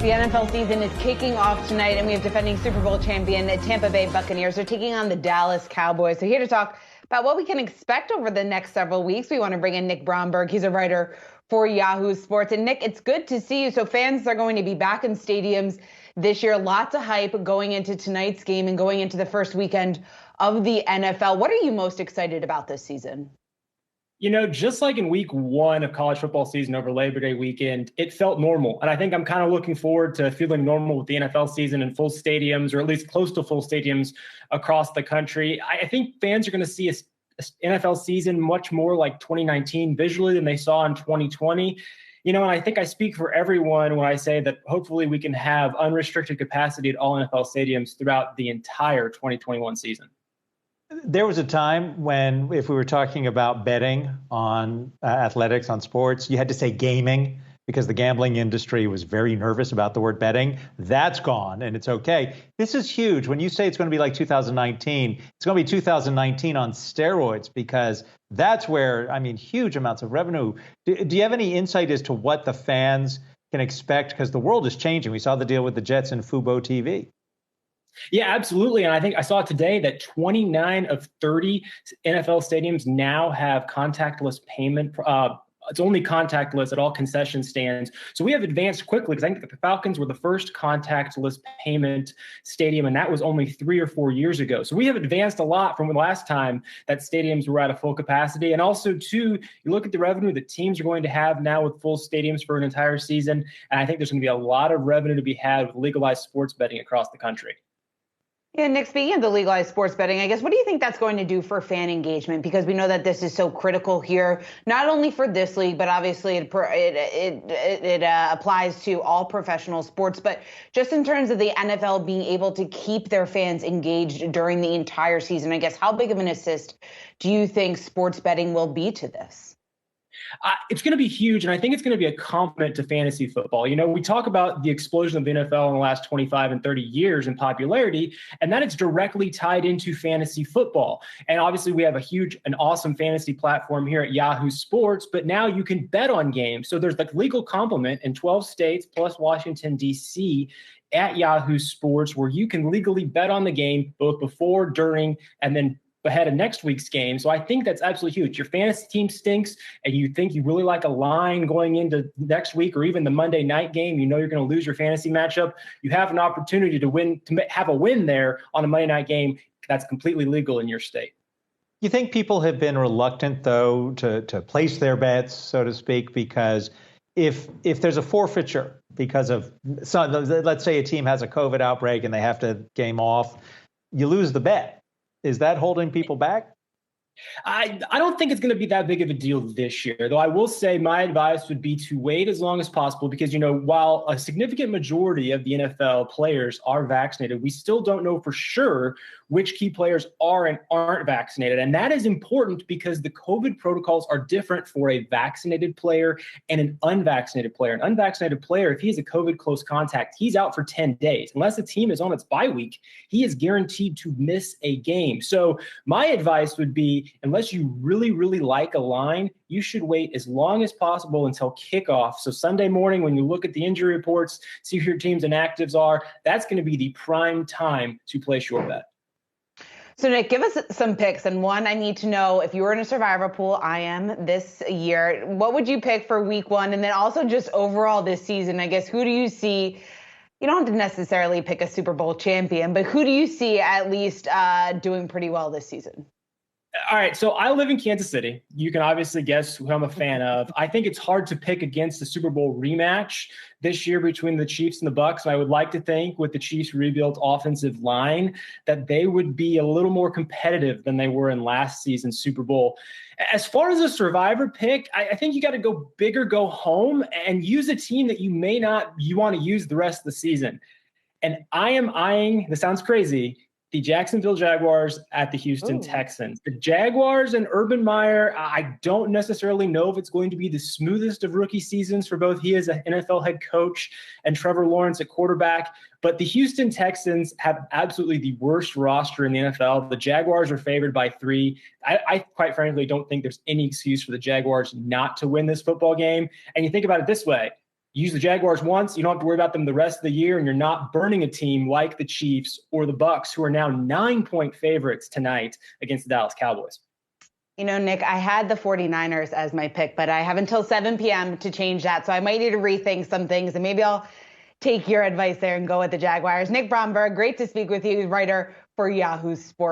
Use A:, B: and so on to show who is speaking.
A: The NFL season is kicking off tonight, and we have defending Super Bowl champion Tampa Bay Buccaneers. They're taking on the Dallas Cowboys. So here to talk about what we can expect over the next several weeks, we want to bring in Nick Bromberg. He's a writer for Yahoo Sports. And Nick, it's good to see you. So fans are going to be back in stadiums this year. Lots of hype going into tonight's game and going into the first weekend of the NFL. What are you most excited about this season?
B: You know, just like in week one of college football season over Labor Day weekend, it felt normal. And I think I'm kind of looking forward to feeling normal with the NFL season in full stadiums, or at least close to full stadiums across the country. I think fans are going to see a NFL season much more like 2019 visually than they saw in 2020. You know, and I think I speak for everyone when I say that hopefully we can have unrestricted capacity at all NFL stadiums throughout the entire 2021 season.
C: There was a time when, if we were talking about betting on athletics, on sports, you had to say gaming because the gambling industry was very nervous about the word betting. That's gone, and it's okay. This is huge. When you say it's going to be like 2019, it's going to be 2019 on steroids, because that's where, I mean, huge amounts of revenue. Do you have any insight as to what the fans can expect? Because the world is changing. We saw the deal with the Jets and Fubo TV.
B: Yeah, absolutely. And I think I saw today that 29 of 30 NFL stadiums now have contactless payment. It's only contactless at all concession stands. So we have advanced quickly, because I think the Falcons were the first contactless payment stadium, and that was only 3 or 4 years ago. So we have advanced a lot from the last time that stadiums were at a full capacity. And also, too, you look at the revenue that teams are going to have now with full stadiums for an entire season. And I think there's going to be a lot of revenue to be had with legalized sports betting across the country.
A: Yeah, Nick, speaking of the legalized sports betting, I guess, what do you think that's going to do for fan engagement? Because we know that this is so critical here, not only for this league, but obviously it applies to all professional sports. But just in terms of the NFL being able to keep their fans engaged during the entire season, I guess, how big of an assist do you think sports betting will be to this?
B: It's going to be huge, and I think it's going to be a complement to fantasy football. You know, we talk about the explosion of the NFL in the last 25 and 30 years in popularity, and that it's directly tied into fantasy football. And obviously, we have an awesome fantasy platform here at Yahoo Sports, but now you can bet on games. So there's the legal complement in 12 states plus Washington, D.C., at Yahoo Sports, where you can legally bet on the game both before, during, and then ahead of next week's game. So I think that's absolutely huge. Your fantasy team stinks and you think you really like a line going into next week or even the Monday night game, you know you're going to lose your fantasy matchup. You have an opportunity to win, to have a win there on a Monday night game that's completely legal in your state.
C: You think people have been reluctant, though, to place their bets, so to speak, because if there's a forfeiture because of, so let's say a team has a COVID outbreak and they have to game off, you lose the bet. Is that holding people back?
B: I don't think it's going to be that big of a deal this year, though I will say my advice would be to wait as long as possible, because, you know, while a significant majority of the NFL players are vaccinated, we still don't know for sure which key players are and aren't vaccinated. And that is important because the COVID protocols are different for a vaccinated player and an unvaccinated player. An unvaccinated player, if he has a COVID close contact, he's out for 10 days. Unless the team is on its bye week, he is guaranteed to miss a game. So my advice would be, unless you really, really like a line, you should wait as long as possible until kickoff. So Sunday morning, when you look at the injury reports, see who your team's inactives are, that's going to be the prime time to place your bet.
A: So, Nick, give us some picks. And one, I need to know, if you were in a survivor pool, I am this year, what would you pick for week one? And then also just overall this season, I guess, who do you see? You don't have to necessarily pick a Super Bowl champion, but who do you see at least doing pretty well this season?
B: All right, so I live in Kansas City. You can obviously guess who I'm a fan of. I think it's hard to pick against the Super Bowl rematch this year between the Chiefs and the Bucs. And I would like to think, with the Chiefs' rebuilt offensive line, that they would be a little more competitive than they were in last season's Super Bowl. As far as a survivor pick, I think you got to go big or go home and use a team that you want to use the rest of the season. And I am eyeing, this sounds crazy, the Jacksonville Jaguars at the Houston Texans. The Jaguars and Urban Meyer, I don't necessarily know if it's going to be the smoothest of rookie seasons for both he as an NFL head coach and Trevor Lawrence at quarterback. But the Houston Texans have absolutely the worst roster in the NFL. The Jaguars are favored by 3. I quite frankly don't think there's any excuse for the Jaguars not to win this football game. And you think about it this way. You use the Jaguars once, you don't have to worry about them the rest of the year, and you're not burning a team like the Chiefs or the Bucks, who are now 9-point favorites tonight against the Dallas Cowboys.
A: You know, Nick, I had the 49ers as my pick, but I have until 7 p.m. to change that. So I might need to rethink some things, and maybe I'll take your advice there and go with the Jaguars. Nick Bromberg, great to speak with you, writer for Yahoo Sports.